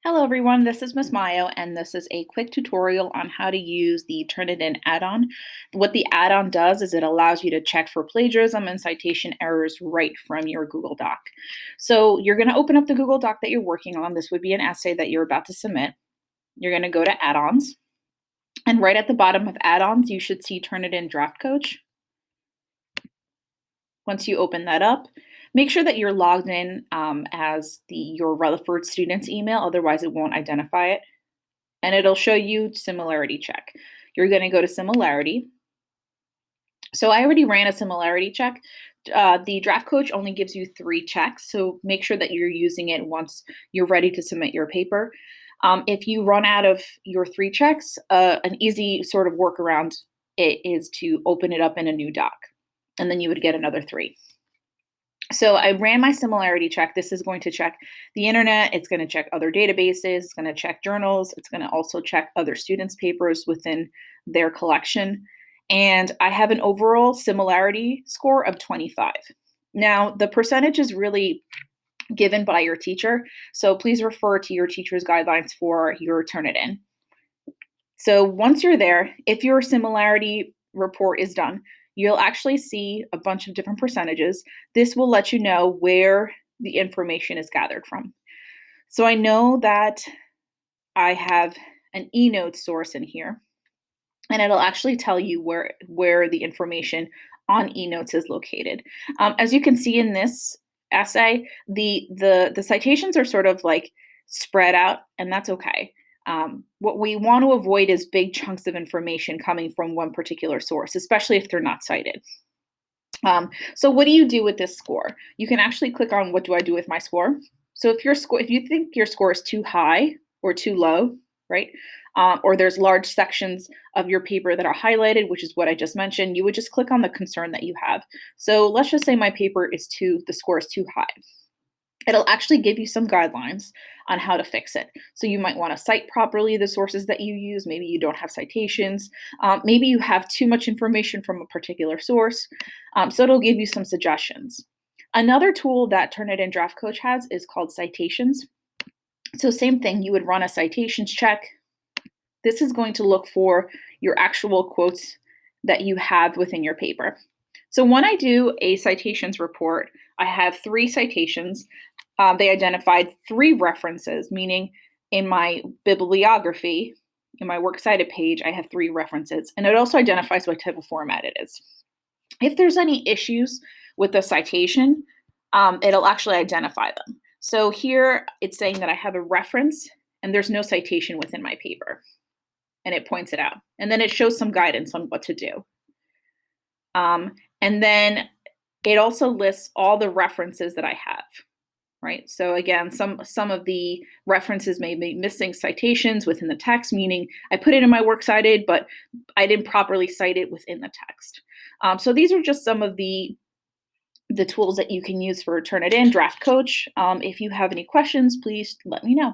Hello everyone, this is Miss Mayo and this is a quick tutorial on how to use the Turnitin add-on. What the add-on does is it allows you to check for plagiarism and citation errors right from your Google Doc. So you're going to open up the Google Doc that you're working on. This would be an essay that you're about to submit. You're going to go to add-ons, and right at the bottom of add-ons you should see Turnitin Draft Coach. Once you open that up, make sure that you're logged in as your Rutherford student's email, otherwise it won't identify it. And it'll show you similarity check. You're going to go to similarity. So I already ran a similarity check. The draft coach only gives you 3 checks, so make sure that you're using it once you're ready to submit your paper. If you run out of your 3 checks, an easy sort of workaround is to open it up in a new doc, and then you would get another 3. So I ran my similarity check. This is going to check the internet. It's going to check other databases. It's going to check journals. It's going to also check other students' papers within their collection. And I have an overall similarity score of 25. Now, the percentage is really given by your teacher, so please refer to your teacher's guidelines for your Turnitin. So once you're there, if your similarity report is done, you'll actually see a bunch of different percentages. This will let you know where the information is gathered from. So I know that I have an eNote source in here, and it'll actually tell you where the information on eNotes is located. As you can see in this essay, the citations are sort of like spread out, and that's okay. What we want to avoid is big chunks of information coming from one particular source, especially if they're not cited. So what do you do with this score? You can actually click on what do I do with my score. So if you think your score is too high or too low, right? Or there's large sections of your paper that are highlighted, which is what I just mentioned, you would just click on the concern that you have. So let's just say my paper is the score is too high. It'll actually give you some guidelines on how to fix it. So you might want to cite properly the sources that you use. Maybe you don't have citations. Maybe you have too much information from a particular source. So it'll give you some suggestions. Another tool that Turnitin Draft Coach has is called citations. So same thing, you would run a citations check. This is going to look for your actual quotes that you have within your paper. So when I do a citations report, I have 3 citations. They identified 3 references, meaning in my bibliography, in my works cited page, I have 3 references. And it also identifies what type of format it is. If there's any issues with the citation, it'll actually identify them. So here it's saying that I have a reference and there's no citation within my paper. And it points it out. And then it shows some guidance on what to do. And then it also lists all the references that I have, right? So again, some of the references may be missing citations within the text, meaning I put it in my works cited, but I didn't properly cite it within the text. So these are just some of the tools that you can use for Turnitin Draft Coach. If you have any questions, please let me know.